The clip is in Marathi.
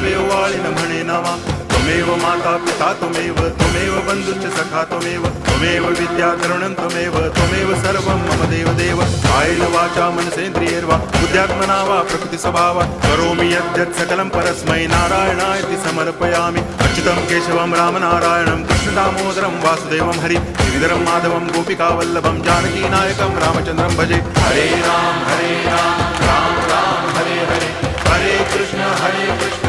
देव वाळीन म्हणे नावा त्वमेव माता पिता त्वमेव बंधुश्च सखा त्वमेव विद्या तरुणं त्वमेव सर्वं मम देव कायेन वाचा मनसेन्द्रियैर्वा बुद्ध्यात्मना वा प्रकृति स्वभावात् करोमि यद्यत् सकलं परस्मै नारायणायति समर्पयामि अच्युतं केशवं रामनारायणं कृष्णदामोदरं वासुदेवं हरि गिरिधरं माधवं गोपिकावल्लभं जानकीनायकं रामचन्द्रं भजे हरे राम राम राम हरे हरे हरे कृष्ण